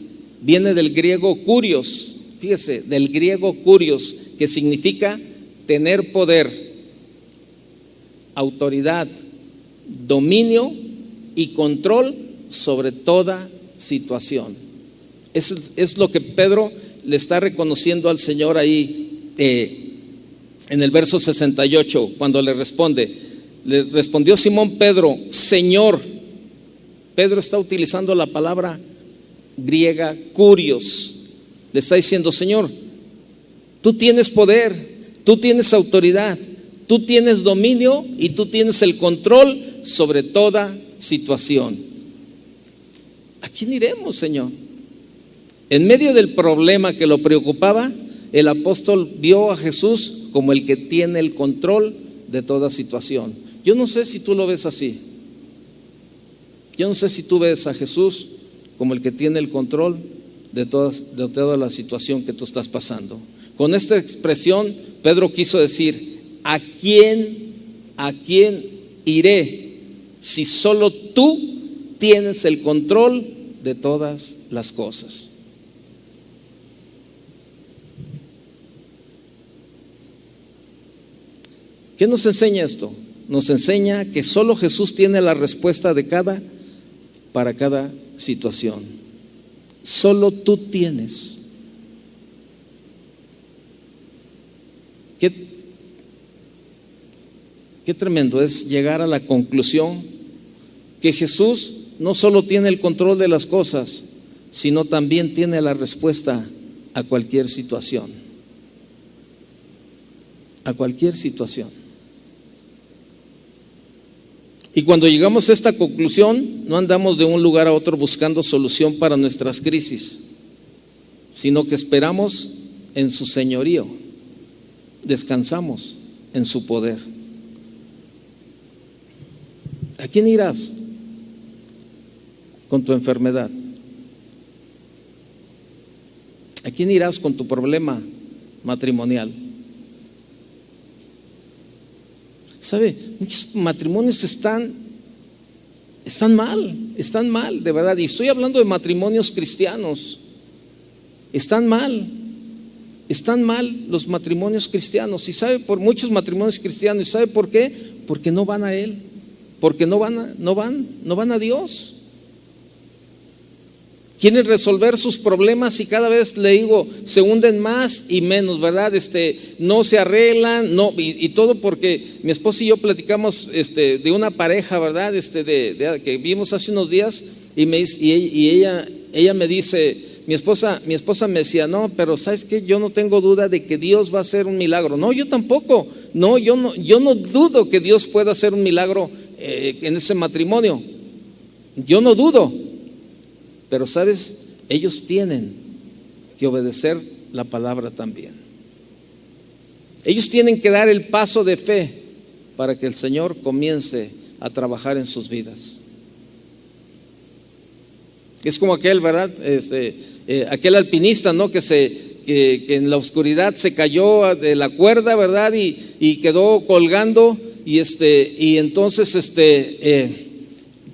viene del griego kurios. Fíjese, del griego kurios, que significa tener poder, autoridad, dominio y control sobre toda situación. Es lo que Pedro le está reconociendo al Señor ahí en el verso 68, cuando le respondió Simón Pedro, Señor. Pedro está utilizando la palabra griega kurios. Le está diciendo, Señor, tú tienes poder, tú tienes autoridad, tú tienes dominio y tú tienes el control sobre toda situación. ¿A quién iremos, Señor? En medio del problema que lo preocupaba, el apóstol vio a Jesús como el que tiene el control de toda situación. Yo no sé si tú lo ves así. Yo no sé si tú ves a Jesús como el que tiene el control de toda la situación que tú estás pasando. Con esta expresión, Pedro quiso decir, ¿a quién iré si solo tú tienes el control de todas las cosas? ¿Qué nos enseña esto? Nos enseña que solo Jesús tiene la respuesta para cada situación. Solo tú tienes. Qué tremendo es llegar a la conclusión que Jesús no solo tiene el control de las cosas, sino también tiene la respuesta a cualquier situación. A cualquier situación. Y cuando llegamos a esta conclusión, no andamos de un lugar a otro buscando solución para nuestras crisis, sino que esperamos en su señorío, descansamos en su poder. ¿A quién irás con tu enfermedad? ¿A quién irás con tu problema matrimonial? ¿Sabe? Muchos matrimonios están mal, de verdad. Y estoy hablando de matrimonios cristianos. Están mal los matrimonios cristianos. ¿Y sabe? Por muchos matrimonios cristianos. ¿Y sabe por qué? Porque no van a Él. Porque no van a Dios. Quieren resolver sus problemas y cada vez, le digo, se hunden más y menos, ¿verdad? No se arreglan, y todo porque mi esposa y yo platicamos de una pareja, ¿verdad? Que vimos hace unos días y ella me dice, mi esposa me decía, no, pero ¿sabes qué? Yo no tengo duda de que Dios va a hacer un milagro. No, yo tampoco. No, yo no dudo que Dios pueda hacer un milagro en ese matrimonio. Yo no dudo. Pero ¿sabes? Ellos tienen que obedecer la palabra también. Ellos tienen que dar el paso de fe para que el Señor comience a trabajar en sus vidas. Es como aquel, ¿verdad? Aquel alpinista, ¿no? Que en la oscuridad se cayó de la cuerda, ¿verdad? Y quedó colgando y entonces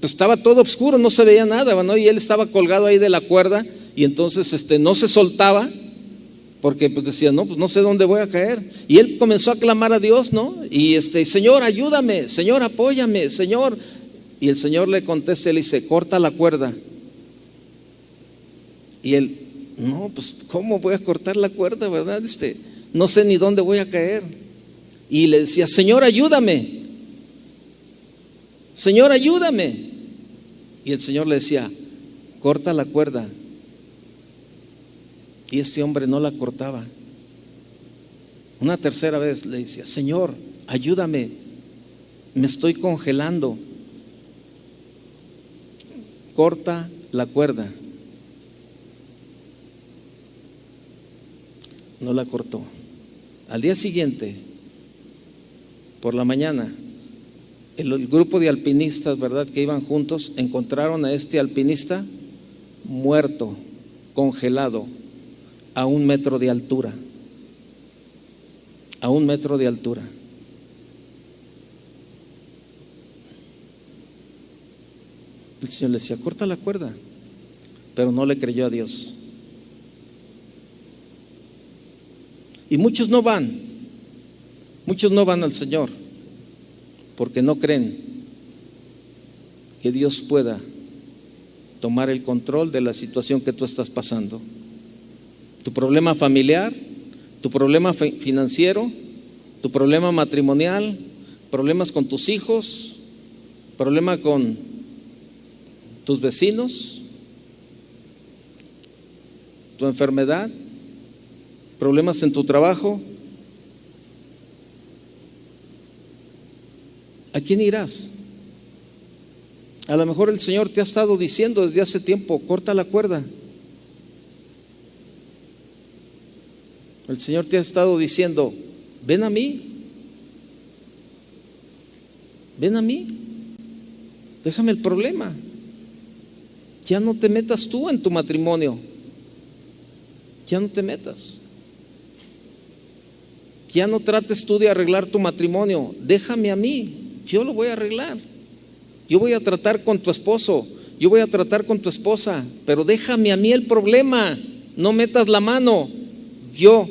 pues estaba todo oscuro, no se veía nada, ¿no? Y él estaba colgado ahí de la cuerda y entonces no se soltaba porque pues decía, no, pues no sé dónde voy a caer. Y él comenzó a clamar a Dios, ¿no? Y Señor, ayúdame, Señor, apóyame, Señor. Y el Señor le contesta y le dice, corta la cuerda. Y él, no, pues ¿cómo voy a cortar la cuerda, verdad? No sé ni dónde voy a caer. Y le decía, Señor, ayúdame. Señor, ayúdame. Y el Señor le decía, corta la cuerda. Y este hombre no la cortaba. Una tercera vez le decía, Señor, ayúdame, me estoy congelando. Corta la cuerda. No la cortó. Al día siguiente, por la mañana, el grupo de alpinistas, ¿verdad?, que iban juntos, encontraron a este alpinista muerto, congelado, a 1 metro de altura. A 1 metro de altura. El Señor le decía, corta la cuerda, pero no le creyó a Dios. Y muchos no van al Señor porque no creen que Dios pueda tomar el control de la situación que tú estás pasando. Tu problema familiar, tu problema financiero, tu problema matrimonial, problemas con tus hijos, problema con tus vecinos, tu enfermedad, problemas en tu trabajo. ¿A quién irás? A lo mejor el Señor te ha estado diciendo desde hace tiempo, corta la cuerda. El Señor te ha estado diciendo, ven a mí, déjame el problema. Ya no te metas tú en tu matrimonio, ya no te metas. Ya no trates tú de arreglar tu matrimonio, déjame a mí, yo lo voy a arreglar. Yo voy a tratar con tu esposo, yo voy a tratar con tu esposa, pero déjame a mí el problema, no metas la mano. Yo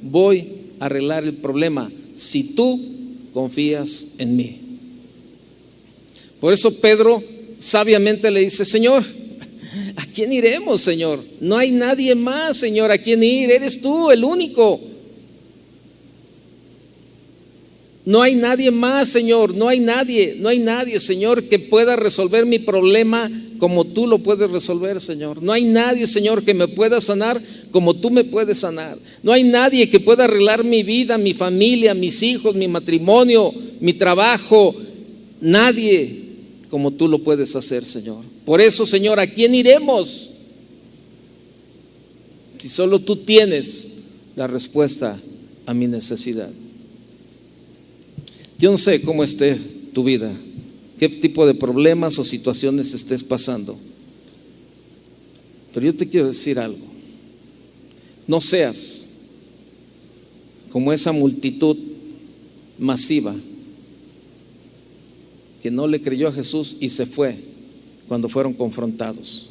voy a arreglar el problema si tú confías en mí. Por eso Pedro sabiamente le dice, Señor, ¿a quién iremos, Señor? No hay nadie más, Señor, a quién ir, eres tú el único. No hay nadie más, Señor, no hay nadie, Señor, que pueda resolver mi problema como tú lo puedes resolver, Señor. No hay nadie, Señor, que me pueda sanar como tú me puedes sanar. No hay nadie que pueda arreglar mi vida, mi familia, mis hijos, mi matrimonio, mi trabajo. Nadie como tú lo puedes hacer, Señor. Por eso, Señor, ¿a quién iremos? Si solo tú tienes la respuesta a mi necesidad. Yo no sé cómo esté tu vida, qué tipo de problemas o situaciones estés pasando, pero yo te quiero decir algo: no seas como esa multitud masiva que no le creyó a Jesús y se fue cuando fueron confrontados.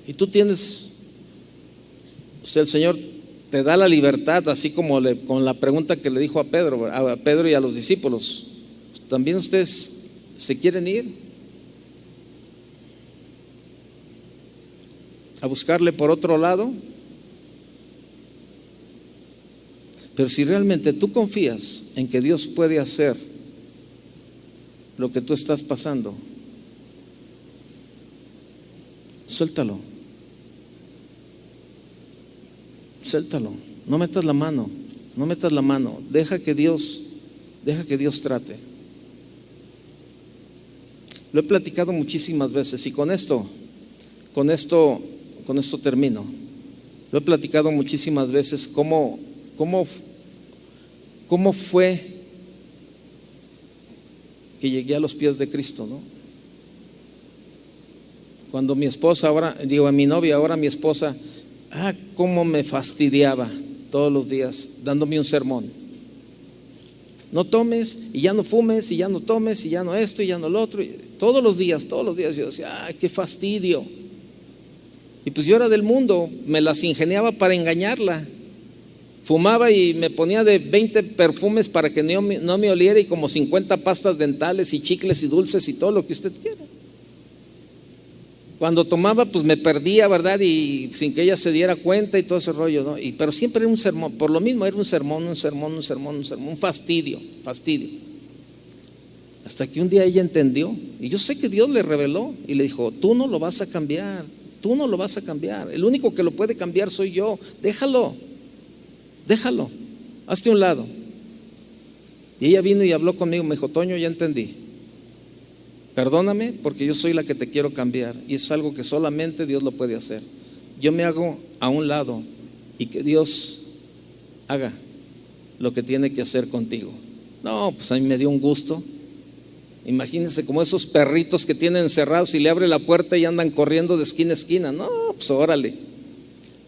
Y tú tienes, o sea, el Señor te da la libertad, así como con la pregunta que le dijo a Pedro y a los discípulos: ¿también ustedes se quieren ir a buscarle por otro lado? Pero si realmente tú confías en que Dios puede hacer lo que tú estás pasando, suéltalo. Suéltalo. No metas la mano. No metas la mano. Deja que Dios trate. Lo he platicado muchísimas veces y con esto termino. Lo he platicado muchísimas veces cómo fue que llegué a los pies de Cristo, ¿no? Cuando mi esposa, mi novia, ahora mi esposa, cómo me fastidiaba todos los días dándome un sermón: no tomes y ya no fumes, y ya no tomes y ya no esto y ya no lo otro. Y todos los días yo decía: qué fastidio. Y pues yo era del mundo, me las ingeniaba para engañarla. Fumaba y me ponía de 20 perfumes para que no me oliera, y como 50 pastas dentales y chicles y dulces y todo lo que usted quiera. Cuando tomaba, pues me perdía, ¿verdad? Y sin que ella se diera cuenta y todo ese rollo, ¿no? Pero siempre era un sermón, por lo mismo era un sermón, un fastidio. Hasta que un día ella entendió, y yo sé que Dios le reveló y le dijo: tú no lo vas a cambiar, el único que lo puede cambiar soy yo, déjalo, hazte a un lado. Y ella vino y habló conmigo, me dijo: Toño, ya entendí, perdóname porque yo soy la que te quiero cambiar, y es algo que solamente Dios lo puede hacer. Yo me hago a un lado y que Dios haga lo que tiene que hacer contigo. No, pues a mí me dio un gusto. Imagínense como esos perritos que tienen encerrados y le abre la puerta y andan corriendo de esquina a esquina. No, pues órale.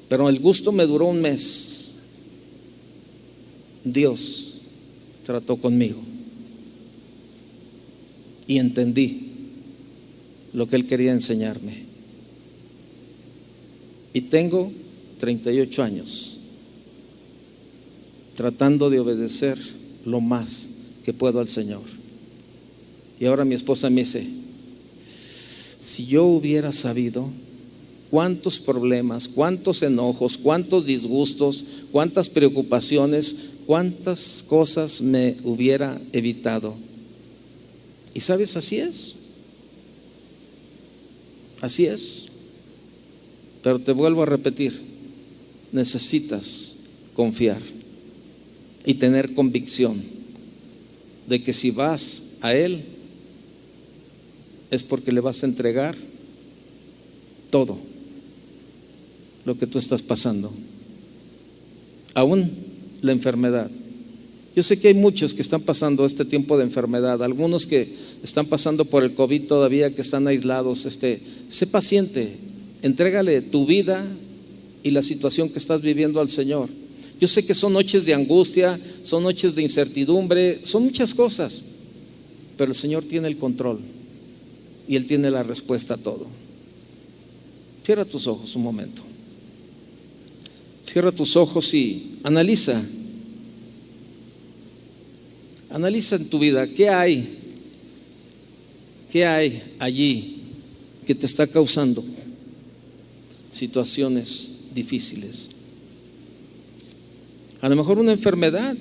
Pero el gusto me duró un mes. Dios trató conmigo y entendí lo que Él quería enseñarme. Y tengo 38 años tratando de obedecer lo más que puedo al Señor. Y ahora mi esposa me dice: si yo hubiera sabido cuántos problemas, cuántos enojos, cuántos disgustos, cuántas preocupaciones, cuántas cosas me hubiera evitado. Y sabes, así es. Pero te vuelvo a repetir: necesitas confiar y tener convicción de que si vas a Él es porque le vas a entregar todo lo que tú estás pasando, aún la enfermedad. Yo sé que hay muchos que están pasando este tiempo de enfermedad, algunos que están pasando por el COVID todavía, que están aislados. Sé paciente, entrégale tu vida y la situación que estás viviendo al Señor. Yo sé que son noches de angustia, son noches de incertidumbre, son muchas cosas, pero el Señor tiene el control y Él tiene la respuesta a todo. Cierra tus ojos un momento. Cierra tus ojos y analiza en tu vida qué hay allí que te está causando situaciones difíciles. A lo mejor una enfermedad.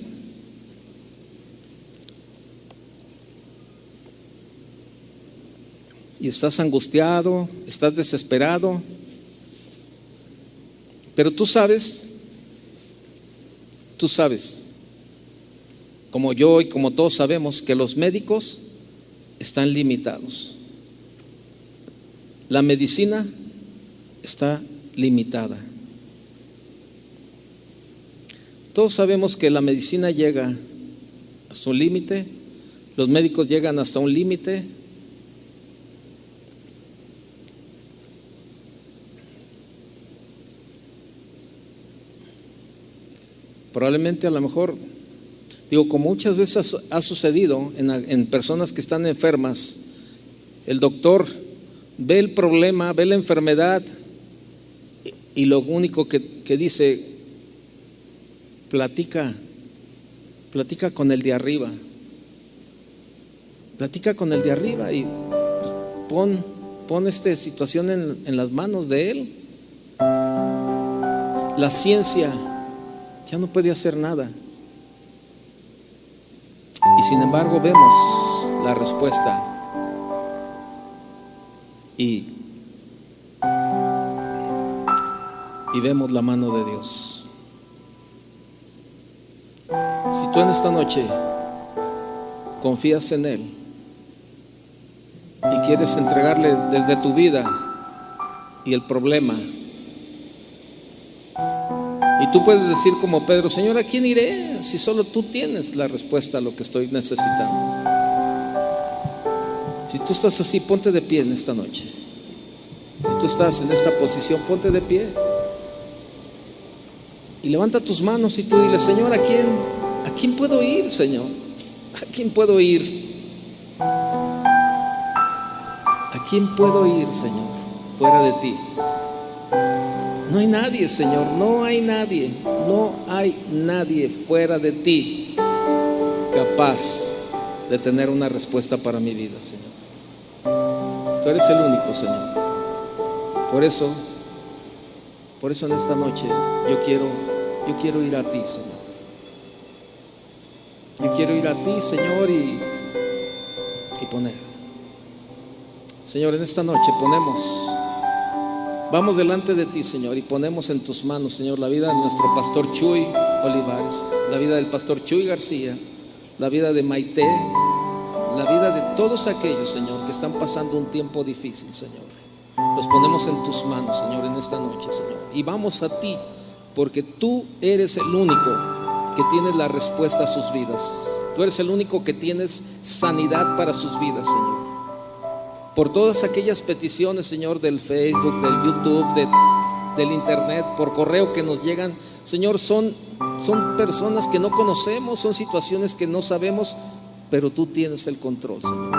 Y estás angustiado, estás desesperado. Pero tú sabes, como yo y como todos sabemos, que los médicos están limitados. la medicina está limitada. Todos sabemos que la medicina llega hasta un límite, los médicos llegan hasta un límite. Probablemente, a lo mejor, como muchas veces ha sucedido en personas que están enfermas, el doctor ve el problema, ve la enfermedad y lo único que dice: platica con el de arriba, platica con el de arriba y pon esta situación en las manos de él. La ciencia ya no puede hacer nada. Y sin embargo vemos la respuesta y vemos la mano de Dios. Si tú en esta noche confías en Él y quieres entregarle desde tu vida y el problema, y tú puedes decir como Pedro: Señor, ¿a quién iré si solo tú tienes la respuesta a lo que estoy necesitando? Si tú estás así, ponte de pie en esta noche. Si tú estás en esta posición, ponte de pie y levanta tus manos y tú dile: Señor, ¿a quién puedo ir, Señor? ¿A quién puedo ir? ¿A quién puedo ir, Señor, fuera de ti? No hay nadie, Señor, no hay nadie fuera de ti capaz de tener una respuesta para mi vida, Señor. Tú eres el único, Señor. Por eso en esta noche yo quiero ir a ti, Señor. Yo quiero ir a ti, Señor, y poner. Señor, en esta noche vamos delante de ti, Señor, y ponemos en tus manos, Señor, la vida de nuestro pastor Chuy Olivares, la vida del pastor Chuy García, la vida de Maite, la vida de todos aquellos, Señor, que están pasando un tiempo difícil, Señor. Los ponemos en tus manos, Señor, en esta noche, Señor. Y vamos a ti, porque tú eres el único que tienes la respuesta a sus vidas. Tú eres el único que tienes sanidad para sus vidas, Señor. Por todas aquellas peticiones, Señor, del Facebook, del YouTube, del internet, por correo que nos llegan, Señor, son personas que no conocemos, son situaciones que no sabemos, pero tú tienes el control, Señor.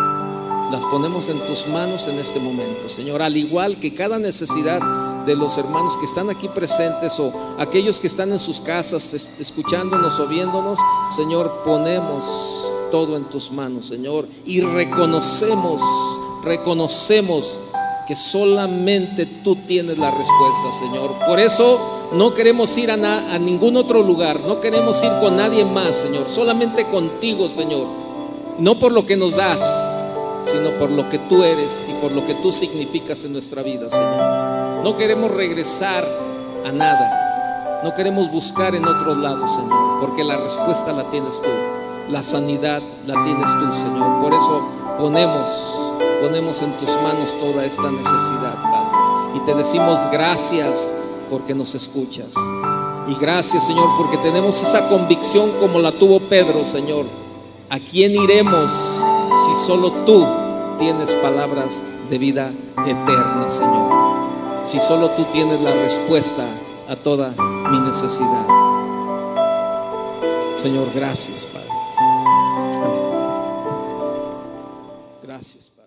Las ponemos en tus manos en este momento, Señor, al igual que cada necesidad de los hermanos que están aquí presentes o aquellos que están en sus casas escuchándonos o viéndonos. Señor, ponemos todo en tus manos, Señor, y reconocemos que solamente tú tienes la respuesta, Señor. Por eso no queremos ir a ningún otro lugar, no queremos ir con nadie más, Señor, solamente contigo, Señor. No por lo que nos das, sino por lo que tú eres y por lo que tú significas en nuestra vida, Señor. No queremos regresar a nada, no queremos buscar en otros lados, Señor, porque la respuesta la tienes tú, la sanidad la tienes tú, Señor. Por eso ponemos en tus manos toda esta necesidad, Padre, y te decimos gracias porque nos escuchas, y gracias, Señor, porque tenemos esa convicción como la tuvo Pedro, Señor. ¿A quién iremos si solo tú tienes palabras de vida eterna, Señor? Si solo tú tienes la respuesta a toda mi necesidad. Señor, gracias, Padre. Amén. Gracias, Padre.